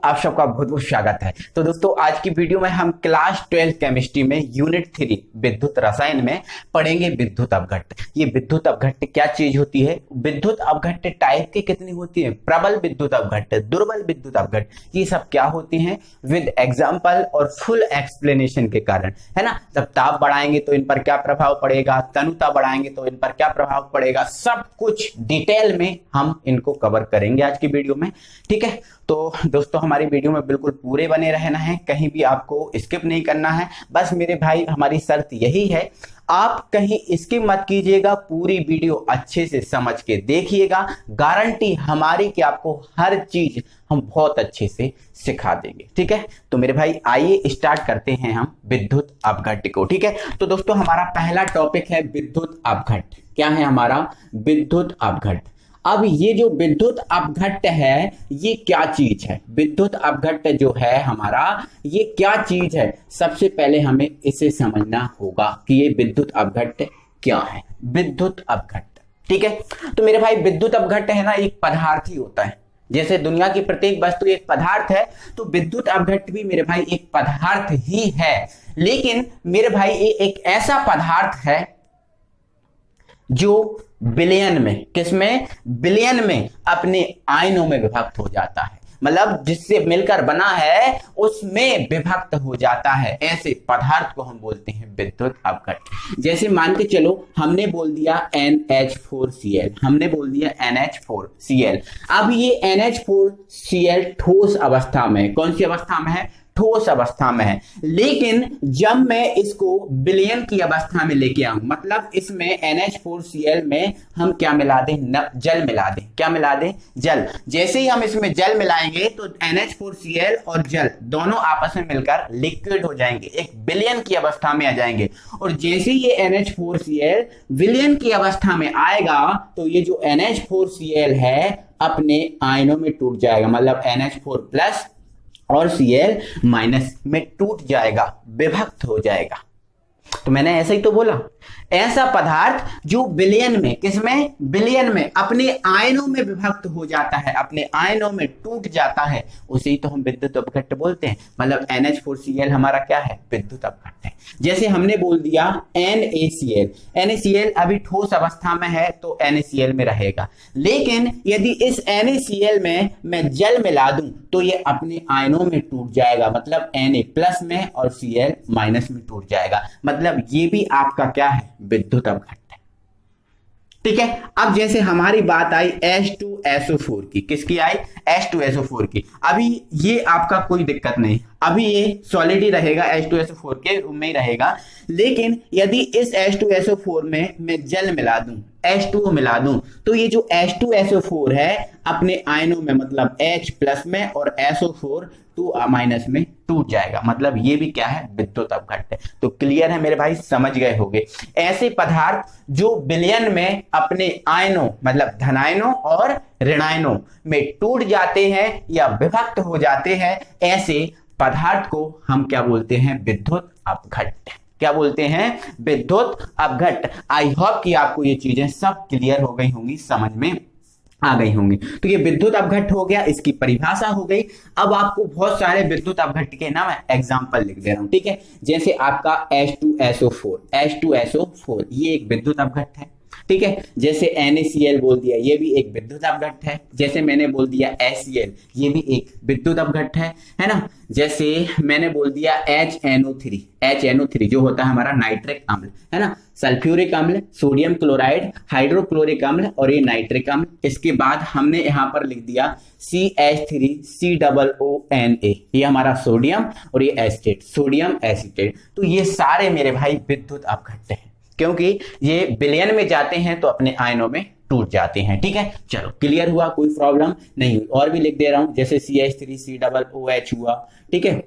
आप सबका बहुत बहुत स्वागत है। तो दोस्तों आज की वीडियो में हम क्लास 12 केमिस्ट्री में यूनिट 3 विद्युत रसायन में पढ़ेंगे विद्युत अपघट्ट। ये विद्युत अपघट्ट क्या चीज होती है, विद्युत अपघट्ट टाइप के कितनी होती है, प्रबल विद्युत अपघट्ट, दुर्बल विद्युत अपघट्ट, ये सब क्या होती हैं विद एग्जाम्पल और फुल एक्सप्लेनेशन के कारण, है ना। जब ताप बढ़ाएंगे तो इन पर क्या प्रभाव पड़ेगा, तनुता बढ़ाएंगे तो इन पर क्या प्रभाव पड़ेगा, सब कुछ डिटेल में हम इनको कवर करेंगे आज की वीडियो में। ठीक है, तो दोस्तों हमारी वीडियो में बिल्कुल पूरे बने रहना है, कहीं भी आपको स्किप नहीं करना है। बस मेरे भाई हमारी शर्त यही है, आप कहीं स्किप मत कीजिएगा, पूरी वीडियो अच्छे से समझ के देखिएगा। गारंटी हमारी कि आपको हर चीज हम बहुत अच्छे से सिखा देंगे। ठीक है, तो मेरे भाई आइए स्टार्ट करते हैं हम विद्युत अपघट्ट को। ठीक है, तो दोस्तों हमारा पहला टॉपिक है विद्युत अपघट्ट। क्या है हमारा विद्युत अपघट्ट। अब ये जो विद्युत अपघट्ट है ये क्या चीज है, विद्युत अपघट्ट जो है हमारा ये क्या चीज है, सबसे पहले हमें इसे समझना होगा कि ये विद्युत अपघट्ट क्या है। विद्युत अपघट्ट, ठीक है, तो मेरे भाई विद्युत अपघट्ट है ना, एक पदार्थ ही होता है। जैसे दुनिया की प्रत्येक वस्तु एक पदार्थ है, तो विद्युत अपघट्ट भी मेरे भाई एक पदार्थ ही है। लेकिन मेरे भाई ये एक ऐसा पदार्थ है जो विलयन में, किसमें, विलयन में अपने आयनों में विभक्त हो जाता है, मतलब जिससे मिलकर बना है उसमें विभक्त हो जाता है। ऐसे पदार्थ को हम बोलते हैं विद्युत अपघट्ट। जैसे मान के चलो हमने बोल दिया NH4Cl, हमने बोल दिया NH4Cl। अब ये NH4Cl ठोस अवस्था में, कौन सी अवस्था में है, ठोस अवस्था में है। लेकिन जब मैं इसको विलयन की अवस्था में लेके आऊं, मतलब इसमें NH4Cl में हम क्या मिला दें, जल मिला दें। क्या मिला दें, जल। जैसे ही हम इसमें जल मिलाएंगे तो NH4Cl और जल दोनों आपस में मिलकर लिक्विड हो जाएंगे, एक विलयन की अवस्था में आ जाएंगे। और जैसे ही ये NH4Cl विलयन की अवस्था में आएगा तो ये जो NH4Cl है अपने आयनों में टूट जाएगा, मतलब NH4+ और Cl माइनस में टूट जाएगा, विभक्त हो जाएगा। तो मैंने ऐसा ही तो बोला, ऐसा पदार्थ जो विलयन में, किसमें, विलयन में अपने आयनों में विभक्त हो जाता है, अपने आयनों में टूट जाता है, उसे ही तो हम विद्युत अपघट्ट बोलते हैं। मतलब NH4Cl हमारा क्या है, विद्युत अपघट्ट है। जैसे हमने बोल दिया NaCl, NaCl अभी ठोस अवस्था में है तो NaCl में रहेगा। लेकिन यदि इस NaCl में मैं जल मिला दूं तो ये अपने आयनों में टूट जाएगा, मतलब Na+ में और Cl माइनस में टूट जाएगा। मतलब ये भी आपका क्या है, विद्युत अपघट्ट है। ठीक है, अब जैसे हमारी बात आई H2SO4 की, किसकी आई, H2SO4 की। अभी ये आपका कोई दिक्कत नहीं, अभी ये सॉलिड ही रहेगा, H2SO4 के रूप में ही रहेगा। लेकिन यदि इस H2SO4 में मैं जल मिला दूं, H2O मिला दूं, तो ये जो H2SO4 है अपने आयनों में, मतलब H+ में और SO4 2- में टूट जाएगा। मतलब ये भी क्या है, विद्युत अपघट्ट है। तो क्लियर है मेरे भाई, समझ गए होंगे। ऐसे पदार्थ जो विलयन में अपने आयनों, मतलब धनायनों और ऋणायनों में टूट जाते हैं या विभक्त हो जाते हैं, ऐसे पदार्थ को हम क्या बोलते हैं, विद्युत अपघट्ट। क्या बोलते हैं, विद्युत अपघट्ट। आई होप कि आपको ये चीजें सब क्लियर हो गई होंगी, समझ में आ गई होंगी। तो ये विद्युत अपघट्ट हो गया, इसकी परिभाषा हो गई। अब आपको बहुत सारे विद्युत अपघट्ट के नाम एग्जांपल लिख दे रहा हूं। ठीक है, जैसे आपका H2SO4 ये एक विद्युत अपघट्ट है। ठीक है, जैसे NaCl बोल दिया, ये भी एक विद्युत अपघट्ट है। जैसे मैंने बोल दिया HCl, ये भी एक विद्युत अपघट्ट है ना। जैसे मैंने बोल दिया HNO3 जो होता है हमारा नाइट्रिक अम्ल, है ना, सल्फ्यूरिक अम्ल, सोडियम क्लोराइड, हाइड्रोक्लोरिक अम्ल और ये नाइट्रिक अम्ल। इसके बाद हमने यहां पर लिख दिया CH3COONA, ये हमारा सोडियम और ये एसिटेट, सोडियम एसिटेट। तो ये सारे मेरे भाई विद्युत अपघट्ट हैं, क्योंकि ये विलयन में जाते हैं तो अपने आयनों में टूट जाते हैं। ठीक है, चलो क्लियर हुआ, कोई प्रॉब्लम नहीं हुई। और भी लिख दे रहा हूं, जैसे CH3COOH हुआ। ठीक है,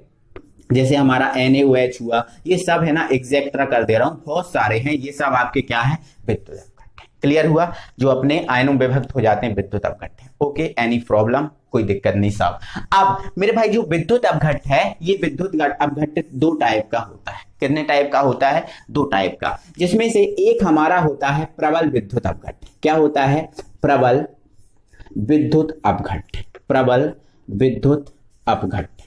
जैसे हमारा NaOH हुआ, ये सब है ना, एग्जैक्ट्रा कर दे रहा हूं, बहुत सारे हैं, ये सब आपके क्या है, विद्युत अपघट्ट। क्लियर हुआ, जो अपने आयनों में विभक्त हो जाते हैं, विद्युत अपघट्ट है। ओके, एनी प्रॉब्लम, कोई दिक्कत नहीं साहब। अब मेरे भाई जो विद्युत अपघट्ट है, ये विद्युत अपघट्ट दो टाइप का होता है। कितने टाइप का होता है, दो टाइप का, जिसमें से एक हमारा होता है प्रबल विद्युत अपघट्ट। क्या होता है, प्रबल विद्युत अपघट्ट, प्रबल विद्युत अपघट्ट,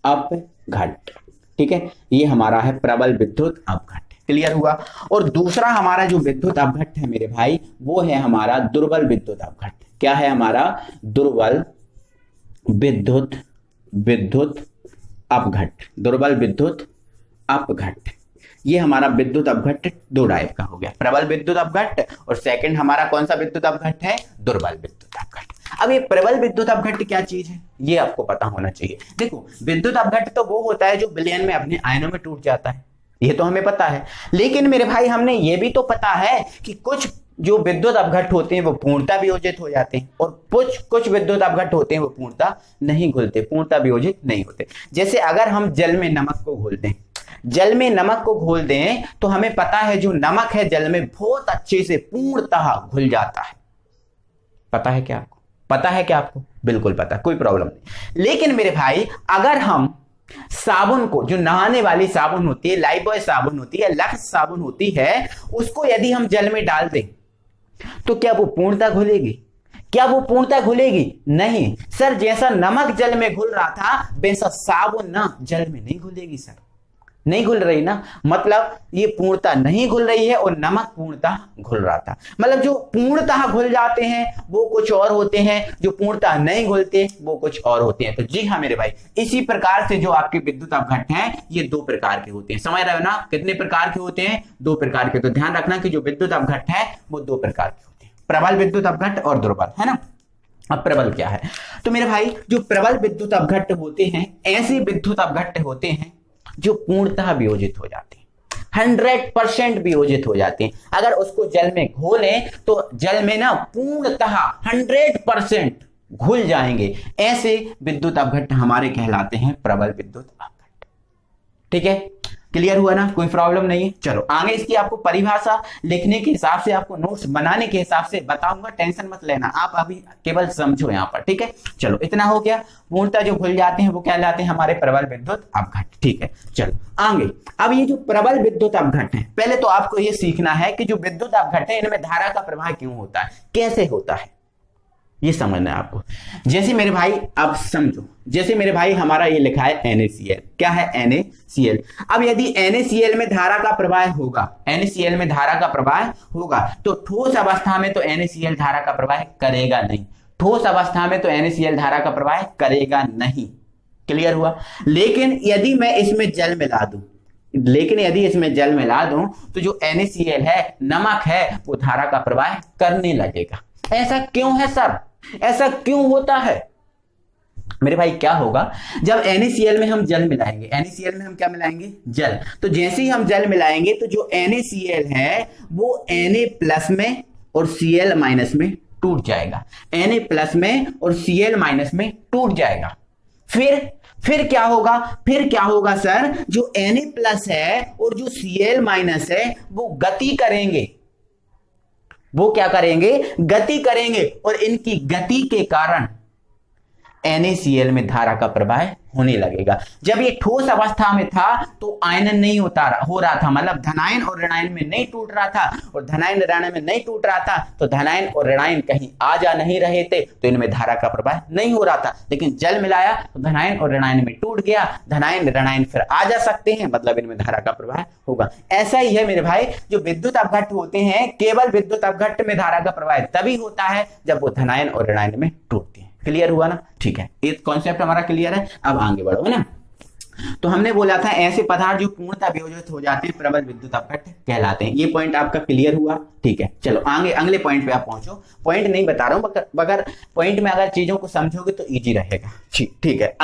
अपघट्ट, ठीक है। ये हमारा है प्रबल विद्युत अपघट्ट। क्लियर हुआ। और दूसरा हमारा जो विद्युत अपघट्ट है मेरे भाई, वो है हमारा दुर्बल विद्युत अपघट्ट। क्या है हमारा? दुर्बल विद्युत अपघट्ट, दुर्बल विद्युत अपघट्ट। ये हमारा विद्युत अपघट्ट दो टाइप का हो गया, प्रबल विद्युत अपघट्ट और सेकंड हमारा कौन सा विद्युत अपघट्ट है? दुर्बल विद्युत अपघट्ट। अब ये प्रबल विद्युत अपघट्ट क्या चीज है, ये आपको पता होना चाहिए। देखो, विद्युत अपघट्ट तो वो होता है जो विलयन में अपने आयनों में टूट जाता है, ये तो हमें पता है। लेकिन मेरे भाई हमने ये भी तो पता है कि कुछ जो विद्युत अपघट्ट होते हैं वो पूर्णतः वियोजित हो जाते हैं और कुछ विद्युत अपघट्ट होते हैं वो पूर्णतः नहीं घुलते, पूर्णतः वियोजित नहीं होते। जैसे अगर हम जल में नमक को घोल दें, जल में नमक को घोल दें तो हमें पता है जो नमक है जल में बहुत अच्छे से पूर्णतः घुल जाता है। पता है क्या आपको? पता है क्या आपको? बिल्कुल पता, कोई प्रॉब्लम नहीं। लेकिन मेरे भाई अगर हम साबुन को, जो नहाने वाली साबुन होती है, लाइफबॉय साबुन होती है, लक्स साबुन होती है, उसको यदि हम जल में डाल दें तो क्या वो पूर्णतः घुलेगी? क्या वो पूर्णतः घुलेगी? नहीं सर, जैसा नमक जल में घुल रहा था वैसा साबुन ना जल में नहीं घुलेगी सर, नहीं घुल रही ना। मतलब ये पूर्णतः नहीं घुल रही है और नमक पूर्णतः घुल रहा था। मतलब जो पूर्णतः घुल जाते हैं वो कुछ और होते हैं, जो पूर्णतः नहीं घुलते वो कुछ और होते हैं। तो जी हाँ मेरे भाई, इसी प्रकार से जो आपके विद्युत अपघट्ट हैं ये दो प्रकार के होते हैं। समझ रहे हो ना? कितने प्रकार के होते हैं? दो प्रकार के। तो ध्यान रखना कि जो विद्युत अपघट्ट है वो दो प्रकार के होते हैं, प्रबल विद्युत अपघट्ट और दुर्बल, है ना। अब प्रबल क्या है? तो मेरे भाई जो प्रबल विद्युत अपघट्ट होते हैं, ऐसे विद्युत अपघट्ट होते हैं जो पूर्णतः वियोजित हो जाते हैं, 100% वियोजित हो जाते हैं। अगर उसको जल में घोलें तो जल में ना पूर्णतः 100% घुल जाएंगे। ऐसे विद्युत अपघट्ट हमारे कहलाते हैं प्रबल विद्युत अपघट्ट। ठीक है, क्लियर हुआ ना? कोई प्रॉब्लम नहीं है। चलो आगे इसकी आपको परिभाषा लिखने के हिसाब से, आपको नोट्स बनाने के हिसाब से बताऊंगा, टेंशन मत लेना, आप अभी केवल समझो यहाँ पर। ठीक है, चलो इतना हो गया। पूर्णतः जो घुल जाते हैं वो कहलाते हैं हमारे प्रबल विद्युत अपघट्ट। ठीक है, चलो आगे। अब ये जो प्रबल विद्युत अपघट्ट है, पहले तो आपको ये सीखना है कि जो विद्युत अपघट्ट है इनमें धारा का प्रवाह क्यों होता है, कैसे होता है, ये समझना है आपको। जैसे मेरे भाई अब समझो, जैसे मेरे भाई हमारा ये लिखा है NaCl। क्या है? NaCl। अब यदि NaCl में धारा का प्रवाह होगा, NaCl में धारा का प्रवाह होगा तो ठोस अवस्था में तो NaCl धारा का प्रवाह करेगा नहीं, ठोस अवस्था में तो NaCl धारा का प्रवाह करेगा नहीं। क्लियर हुआ? लेकिन यदि मैं इसमें जल मिला दूं, लेकिन यदि इसमें जल मिला दूं तो जो NaCl है, नमक है, वो धारा का प्रवाह करने लगेगा। ऐसा क्यों है सर? ऐसा क्यों होता है मेरे भाई? क्या होगा जब NaCl में हम जल मिलाएंगे, NaCl में हम क्या मिलाएंगे? जल। तो जैसे ही हम जल मिलाएंगे तो जो NaCl है वो Na+ में और Cl- में टूट जाएगा, Na+ में और Cl- में टूट जाएगा। फिर क्या होगा? फिर क्या होगा सर? जो Na+ है और जो Cl- है वो गति करेंगे, वो क्या करेंगे? गति करेंगे। और इनकी गति के कारण NaCl में धारा का प्रवाह होने लगेगा। जब ये ठोस अवस्था में था तो आयनन नहीं हो रहा था, मतलब धनायन और ऋणायन में नहीं टूट रहा था, और धनायन ऋणायन में नहीं टूट रहा था तो धनायन और ऋणायन कहीं आ जा नहीं रहे थे, तो इनमें धारा का प्रवाह नहीं हो रहा था। लेकिन जल मिलाया तो धनायन और ऋणायन में टूट गया, धनायन ऋणायन फिर आ जा सकते हैं, मतलब इनमें धारा का प्रवाह होगा। ऐसा ही है मेरे भाई, जो विद्युत अपघट्ट होते हैं, केवल विद्युत अपघट्ट में धारा का प्रवाह तभी होता है जब वो धनायन और ऋणायन में टूटते हैं। क्लियर हुआ ना? ठीक है, एक कॉन्सेप्ट हमारा क्लियर है। अब आगे बढ़ो, है ना। तो हमने बोला था ऐसे पदार्थ जो पूर्णतः वियोजित हो जाते हैं प्रबल विद्युत अपघट्ट कहलाते हैं। ये पॉइंट आपका क्लियर हुआ? ठीक है, चलो आगे अगले पॉइंट पे आप पहुंचो। पॉइंट नहीं बता रहा हूं, मगर पॉइंट में अगर चीजों को समझोगे तो इजी रहेगा। ठीक है,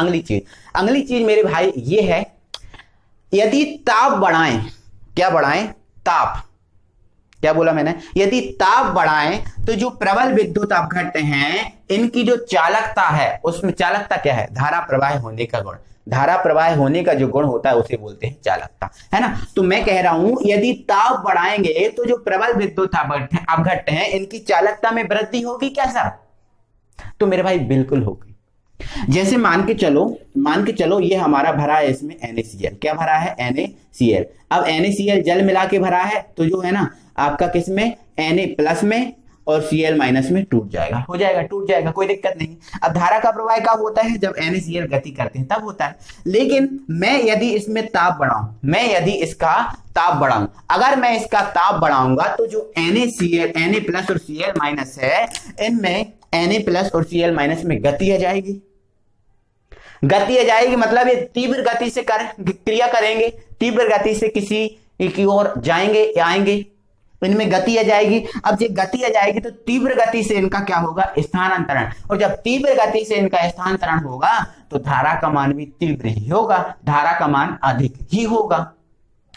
अगली चीज मेरे भाई ये है, यदि ताप बढ़ाएं, क्या बढ़ाएं? ताप। क्या बोला मैंने? यदि ताप बढ़ाएं तो जो प्रबल विद्युत अपघट्ट हैं इनकी जो चालकता है, उसमें चालकता क्या है? धारा प्रवाह होने का गुण। धारा प्रवाह होने का जो गुण होता है उसे बोलते हैं चालकता, है ना। तो मैं कह रहा हूं यदि ताप बढ़ाएंगे तो जो प्रबल विद्युत अपघट्ट हैं इनकी चालकता में वृद्धि होगी क्या सर? तो मेरे भाई बिल्कुल होगी। जैसे मान के चलो ये हमारा भरा है इसमें NaCl। क्या भरा है? NaCl। अब NaCl जल मिला के भरा है तो जो है ना आपका किसमें? Na+ में और Cl माइनस में टूट जाएगा, हो जाएगा, टूट जाएगा, कोई दिक्कत नहीं। अब धारा का प्रवाह कब होता है? जब NaCl गति करते हैं तब होता है। लेकिन मैं यदि इसमें ताप बढ़ाऊं, मैं यदि इसका ताप बढ़ाऊं, अगर मैं इसका ताप बढ़ाऊंगा तो जो NaCl, Na प्लस और Cl माइनस है, इनमें Na प्लस और Cl माइनस में गति आ जाएगी, गति आ जाएगी, मतलब ये तीव्र गति से क्रिया करेंगे, तीव्र गति से किसी की ओर जाएंगे या आएंगे, इनमें गति आ जाएगी। अब जब गति आ जाएगी तो तीव्र गति से इनका क्या होगा? स्थानांतरण, और जब तीव्र गति से इनका स्थानांतरण होगा तो धारा का मान भी तीव्र ही होगा, धारा का मान अधिक ही होगा।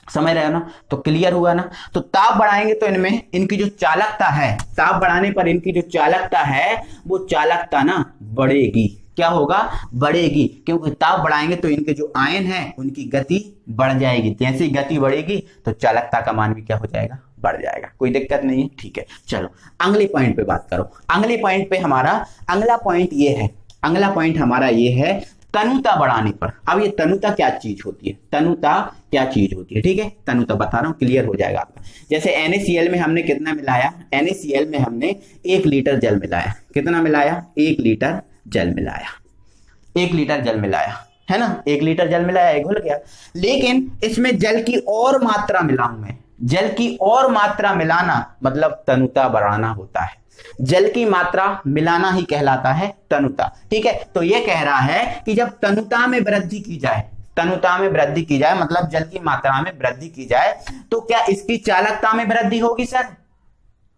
समझ रहे हो ना? तो क्लियर हुआ ना? तो ताप बढ़ाएंगे तो इनमें इनकी जो चालकता है, ताप बढ़ाने पर इनकी जो चालकता है वो चालकता ना बढ़ेगी। क्या होगा? बढ़ेगी, क्योंकि ताप बढ़ाएंगे तो इनके जो आयन है उनकी गति बढ़ जाएगी, जैसे ही गति बढ़ेगी तो चालकता का मान भी क्या हो जाएगा? बढ़ जाएगा, कोई दिक्कत नहीं है। ठीक है, चलो अगले पॉइंट पे बात करो। अगले पॉइंट पे हमारा अगला पॉइंट ये है, अगला पॉइंट हमारा ये है तनुता बढ़ाने पर। अब ये तनुता क्या चीज होती है? तनुता क्या चीज होती है? ठीक है, तनुता बता रहा हूं, क्लियर हो जाएगा आपका। जैसे NaCl में हमने कितना मिलाया? NaCl में हमने 1 लीटर जल मिलाया। कितना मिलाया? 1 लीटर जल मिलाया, 1 लीटर जल मिलाया, है ना? 1 लीटर जल मिलाया, घुल गया। लेकिन इसमें जल की और मात्रा मिलाऊं मैं, जल की और मात्रा मिलाना मतलब तनुता बढ़ाना होता है। जल की मात्रा मिलाना ही कहलाता है तनुता। ठीक है, तो ये कह रहा है कि जब तनुता में वृद्धि की जाए, तनुता में वृद्धि की जाए मतलब जल की मात्रा में वृद्धि की जाए, तो क्या इसकी चालकता में वृद्धि होगी सर?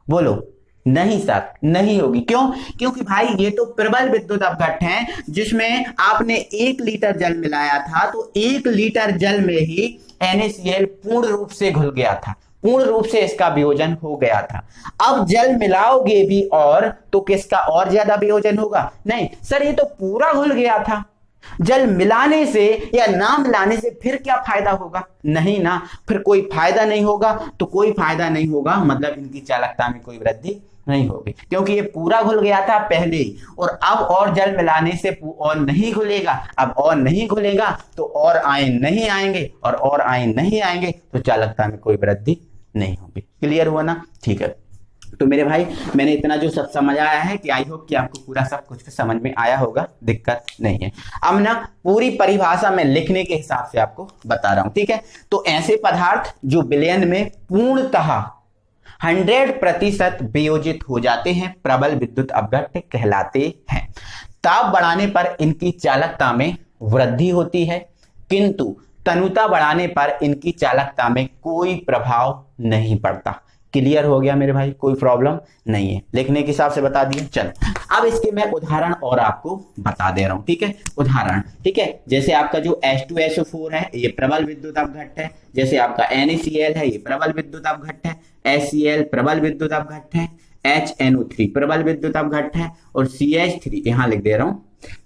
बोलो। नहीं सर, नहीं होगी। क्यों? क्योंकि भाई ये तो प्रबल विद्युत अपघट्ट है, जिसमें आपने 1 लीटर जल मिलाया था, तो 1 लीटर जल में ही NaCl पूर्ण रूप से घुल गया था, पूर्ण रूप से इसका वियोजन हो गया था। अब जल मिलाओगे भी और तो किसका और ज्यादा वियोजन होगा? नहीं सर, ये तो पूरा घुल गया था। जल मिलाने से या ना मिलाने से फिर क्या फायदा होगा? नहीं ना, फिर कोई फायदा नहीं होगा। तो कोई फायदा नहीं होगा मतलब इनकी चालकता में कोई वृद्धि नहीं होगी, क्योंकि ये पूरा घुल गया था पहले ही, और अब और जल मिलाने से और नहीं घुलेगा। अब और नहीं घुलेगा तो और आयन नहीं आएंगे, और आयन नहीं आएंगे तो चालकता में कोई वृद्धि नहीं होगी। क्लियर हुआ ना? ठीक है, तो मेरे भाई मैंने इतना जो सब समझ आया है कि आई होप कि आपको पूरा सब कुछ समझ में आया होगा, दिक्कत नहीं है। अब ना पूरी परिभाषा में लिखने के हिसाब से आपको बता रहा हूं। ठीक है, तो ऐसे पदार्थ जो विलयन में पूर्णतः 100% वियोजित हो जाते हैं प्रबल विद्युत अपघट्ट कहलाते हैं। ताप बढ़ाने पर इनकी चालकता में वृद्धि होती है, किंतु तनुता बढ़ाने पर इनकी चालकता में कोई प्रभाव नहीं पड़ता। क्लियर हो गया मेरे भाई? कोई प्रॉब्लम नहीं है, लिखने के हिसाब से बता दिए। चलो अब इसके मैं उदाहरण और आपको बता दे रहा हूं। ठीक है, उदाहरण। ठीक है, जैसे आपका जो H2SO4 है ये प्रबल विद्युत अपघट्ट है, जैसे आपका NaCl है ये प्रबल विद्युत अपघट्ट है, HCl प्रबल विद्युत अपघट्ट है, HNO3 प्रबल विद्युत अपघट्ट है, और CH3 यहां लिख दे रहा हूं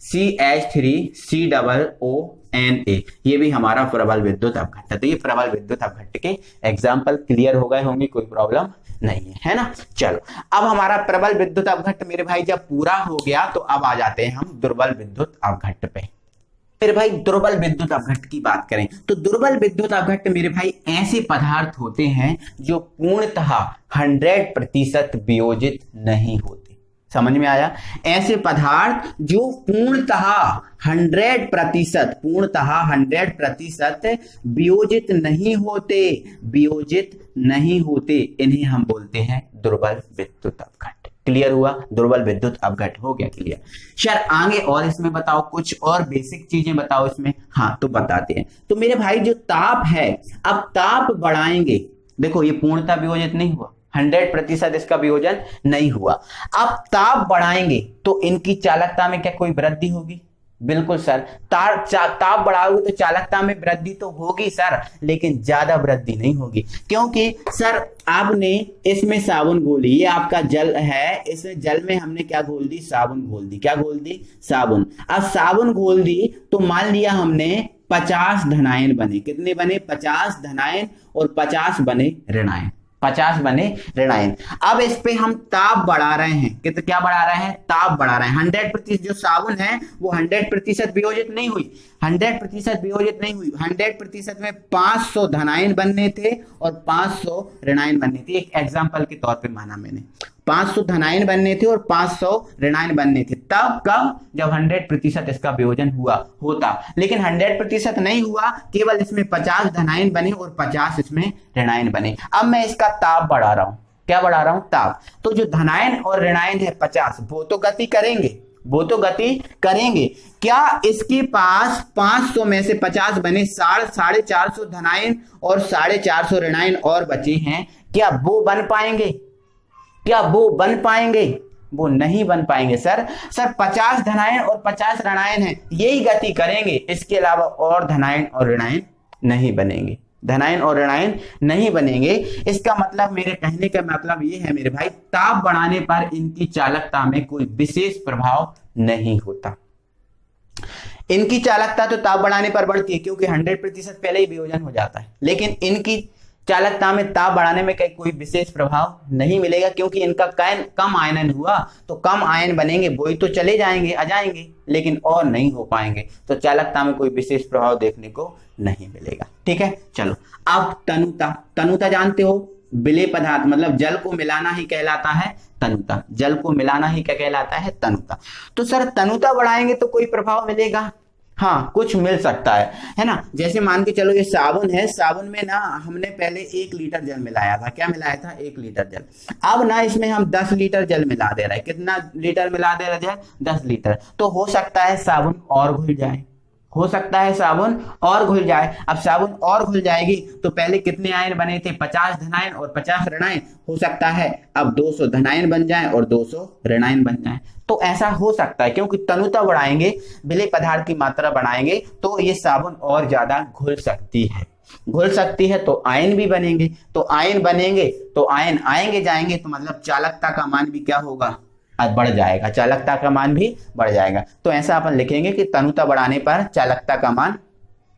CH3COONA ये भी हमारा प्रबल विद्युत अपघट्ट है। तो ये प्रबल विद्युत अपघट्ट के एग्जाम्पल क्लियर हो गए होंगे, कोई प्रॉब्लम नहीं है ना? चलो अब हमारा प्रबल विद्युत अपघट्ट मेरे भाई जब पूरा हो गया तो अब आ जाते हैं हम दुर्बल विद्युत अपघट्ट पे। मेरे भाई दुर्बल विद्युत अपघट्ट की बात करें तो दुर्बल विद्युत अपघट्ट मेरे भाई ऐसे पदार्थ होते हैं जो पूर्णतः 100% वियोजित नहीं होते। समझ में आया? ऐसे पदार्थ जो पूर्णतः 100% वियोजित नहीं होते, वियोजित नहीं होते, इन्हें हम बोलते हैं दुर्बल विद्युत अपघट्ट। क्लियर हुआ? दुर्बल विद्युत अपघट्ट हो गया क्लियर। सर आगे और इसमें बताओ, कुछ और बेसिक चीजें बताओ इसमें। हाँ तो बताते हैं। तो मेरे भाई जो ताप है, अब ताप बढ़ाएंगे, देखो ये पूर्णतः वियोजित नहीं हुआ, 100% इसका वियोजन नहीं हुआ। अब ताप बढ़ाएंगे तो इनकी चालकता में क्या कोई वृद्धि होगी? बिल्कुल सर, ताप बढ़ाओगे तो चालकता में वृद्धि तो होगी सर, लेकिन ज्यादा वृद्धि नहीं होगी। क्योंकि सर आपने इसमें साबुन घोली, ये आपका जल है, इस जल में हमने क्या घोल दी? साबुन घोल दी। क्या घोल दी? साबुन। अब साबुन घोल दी तो मान लिया हमने 50 धनायन बने। कितने बने? 50 धनायन और 50 बने ऋणायन, 50 बने ऋणायन। अब इस पे हम ताप बढ़ा रहे हैं। क्या बढ़ा रहे हैं? ताप बढ़ा रहे हैं। 100% जो साबुन है वो 100% वियोजित नहीं हुई, 100% वियोजित नहीं हुई। 100% में 500 धनायन बनने थे और 500 ऋणायन बनने थे। एक एग्जांपल के तौर पे माना मैंने 500 धनायन बनने थे और 500 ऋणायन बनने थे। तब कब? जब 100% इसका वियोजन हुआ होता, लेकिन 100% नहीं हुआ, केवल इसमें 50 धनायन बने और 50 इसमें ऋणायन बने। अब मैं इसका ताप बढ़ा रहा हूं। क्या बढ़ा रहा हूं? ताप। तो जो धनायन और ऋणायन है 50, वो तो गति करेंगे, वो तो गति करेंगे। क्या इसके पास 500 में से 50 बने, 450 धनायन और 450 ऋणायन और बचे हैं, क्या वो बन पाएंगे? क्या वो बन पाएंगे? वो नहीं बन पाएंगे सर। 50 धनायन और 50 ऋणायन है, यही गति करेंगे, इसके अलावा और धनायन और ऋणायन नहीं बनेंगे, धनायन और ऋणायन नहीं बनेंगे। इसका मतलब, मेरे कहने का मतलब ये है मेरे भाई, ताप बढ़ाने पर इनकी चालकता में कोई विशेष प्रभाव नहीं होता। इनकी चालकता तो ताप बढ़ाने पर बढ़ती है क्योंकि 100% पहले ही वियोजन हो जाता है, लेकिन इनकी चालकता में ताप बढ़ाने में कोई विशेष प्रभाव नहीं मिलेगा क्योंकि इनका कम आयनन हुआ तो कम आयन बनेंगे, वही तो चले जाएंगे, आ जाएंगे, लेकिन और नहीं हो पाएंगे, तो चालकता में कोई विशेष प्रभाव देखने को नहीं मिलेगा। ठीक है, चलो अब तनुता। तनुता जानते हो, विलेय पदार्थ मतलब जल को मिलाना ही कहलाता है तनुता। जल को मिलाना ही क्या कहलाता है? तनुता। तो सर तनुता बढ़ाएंगे तो कोई प्रभाव मिलेगा? हाँ, कुछ मिल सकता है ना। जैसे मान के चलो ये साबुन है, साबुन में ना हमने पहले 1 लीटर जल मिलाया था। क्या मिलाया था? 1 लीटर जल। अब ना इसमें हम 10 लीटर जल मिला दे रहे हैं। कितना लीटर मिला दे रहे हैं? 10 लीटर। तो हो सकता है साबुन और घुल जाए, हो सकता है साबुन और घुल जाए। अब साबुन और घुल जाएगी तो पहले कितने आयन बने थे? 50 धनायन और 50 ऋणायन। हो सकता है अब 200 धनायन बन जाए और 200 ऋणायन बन जाए। तो ऐसा हो सकता है क्योंकि तनुता बढ़ाएंगे, विलेय पदार्थ की मात्रा बढ़ाएंगे तो ये साबुन और ज्यादा घुल सकती है। घुल सकती है तो आयन भी बनेंगे, तो आयन बनेंगे तो आयन आएंगे जाएंगे, तो मतलब चालकता का मान भी क्या होगा? बढ़ जाएगा, चालकता का मान भी बढ़ जाएगा। तो ऐसा अपन लिखेंगे कि तनुता बढ़ाने पर चालकता का मान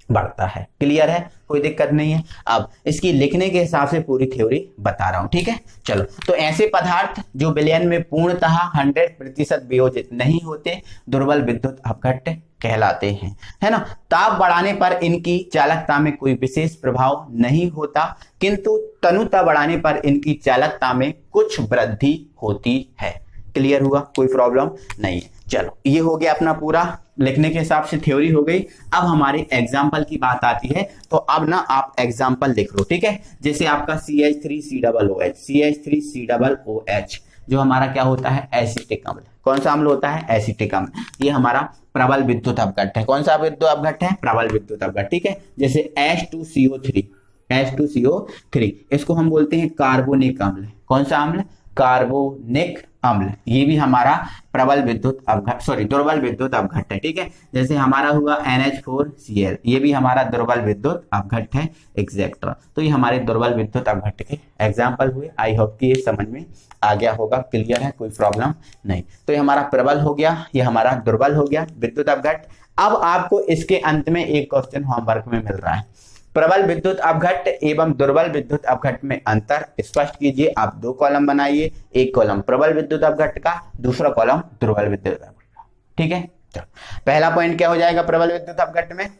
बढ़ता है। क्लियर है? कोई दिक्कत नहीं है। अब इसकी लिखने के हिसाब से पूरी थ्योरी बता रहा हूं। ठीक है, चलो। तो ऐसे पदार्थ जो विलयन में पूर्णतः 100% वियोजित नहीं होते, दुर्बल विद्युत अपघट्य कहलाते हैं, है ना। ताप बढ़ाने पर इनकी चालकता में कोई विशेष प्रभाव नहीं होता, किंतु तनुता बढ़ाने पर इनकी चालकता में कुछ वृद्धि होती है। क्लियर हुआ? कोई प्रॉब्लम नहीं है। चलो, ये हो गया अपना पूरा लिखने के हिसाब से थ्योरी हो गई। अब हमारे एग्जाम्पल की बात आती है, तो अब ना आप एग्जाम्पल लिख लो। ठीक है, जैसे आपका CH3COOH, CH3COOH जो हमारा क्या होता है? एसिटिक अम्ल। कौन सा अम्ल होता है? एसिटिक अम्ल। ये हमारा प्रबल विद्युत अपघट्य है। कौन सा विद्युत अपघट्य है? प्रबल विद्युत अपघट्य। ठीक है, जैसे H2CO3, इसको हम बोलते हैं कार्बोनिक अम्ल। कौन सा अम्ल? कार्बोनिक अम्ल। ये भी हमारा प्रबल विद्युत अपघट्य, दुर्बल विद्युत अपघट्य है। ठीक है, जैसे हमारा हुआ NH4Cl, ये भी हमारा दुर्बल विद्युत अपघट्य है, एक्सेट्रा। तो ये हमारे दुर्बल विद्युत अपघट्य के एग्जाम्पल हुए। आई होप कि ये समझ में आ गया होगा। क्लियर है? कोई प्रॉब्लम नहीं। तो ये हमारा प्रबल हो गया, ये हमारा दुर्बल हो गया विद्युत अपघट्य। अब आपको इसके अंत में एक क्वेश्चन होमवर्क में मिल रहा है, प्रबल विद्युत अपघट्य एवं दुर्बल विद्युत अपघट्य में अंतर स्पष्ट कीजिए। आप 2 कॉलम बनाइए, एक कॉलम प्रबल विद्युत अपघट्य का, दूसरा कॉलम दुर्बल विद्युत अपघट्य का। ठीक है, चलो पहला पॉइंट क्या हो जाएगा प्रबल विद्युत अपघट्य में?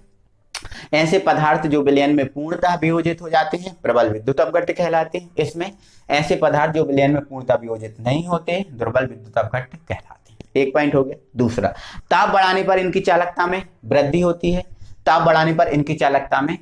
ऐसे पदार्थ जो विलयन में पूर्णतः वियोजित हो जाते हैं प्रबल विद्युत अपघट्य कहलाते हैं। इसमें ऐसे पदार्थ जो विलयन में पूर्णतः वियोजित नहीं होते दुर्बल विद्युत अपघट्य कहलाते हैं। एक पॉइंट हो गया। दूसरा, ताप बढ़ाने पर इनकी चालकता में वृद्धि होती है। ताप बढ़ाने पर इनकी चालकता में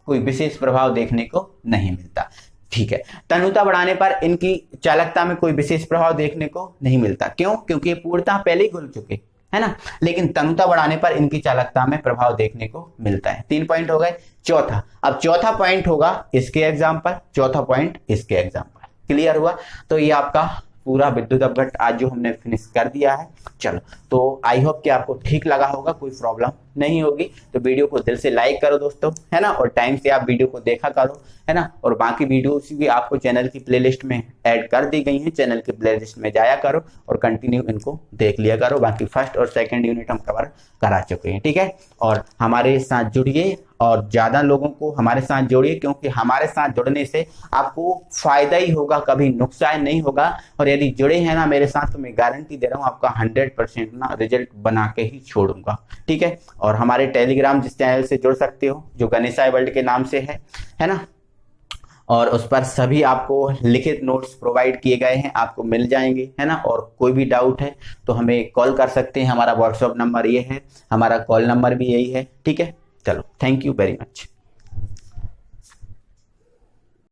कोई विशेष प्रभाव देखने को नहीं मिलता। ठीक है, तनुता बढ़ाने पर इनकी चालकता में कोई विशेष प्रभाव देखने को नहीं मिलता। क्यों? क्योंकि ये पूर्णतः पहले ही घुल चुके, है ना। लेकिन तनुता बढ़ाने पर इनकी चालकता में प्रभाव देखने को मिलता है। 3 पॉइंट हो गए। चौथा, अब चौथा पॉइंट होगा इसके एग्जाम्पल, चौथा पॉइंट इसके एग्जाम्पल। क्लियर हुआ? तो ये आपका पूरा विद्युत अपघट्य आज जो हमने फिनिश कर दिया है। चलो, तो आई होप कि आपको ठीक लगा होगा, कोई प्रॉब्लम नहीं होगी। तो वीडियो को दिल से लाइक करो दोस्तों, है ना, और टाइम से आप वीडियो को देखा करो, है ना। और बाकी वीडियोस भी आपको चैनल की प्लेलिस्ट में ऐड कर दी गई हैं, चैनल की प्लेलिस्ट में जाया करो और कंटिन्यू इनको देख लिया करो। बाकी फर्स्ट और सेकंड यूनिट हम कवर करा चुके हैं। ठीक है, और हमारे साथ जुड़िए और ज्यादा लोगों को हमारे साथ जोड़िए, क्योंकि हमारे साथ जुड़ने से आपको फायदा ही होगा, कभी नुकसान नहीं होगा। और यदि जुड़े हैं ना मेरे साथ, तो मैं गारंटी दे रहा हूँ आपका 100% ना रिजल्ट बना के ही छोड़ूंगा। ठीक है, और हमारे टेलीग्राम जिस चैनल से जुड़ सकते हो, जो गणेशाय वर्ल्ड के नाम से है ना। और उस पर सभी आपको लिखित नोट्स प्रोवाइड किए गए हैं, आपको मिल जाएंगे, है ना। और कोई भी डाउट है तो हमें कॉल कर सकते हैं, हमारा व्हाट्सएप नंबर ये है, हमारा कॉल नंबर भी यही है, ठीक है। चलो, थैंक यू वेरी मच।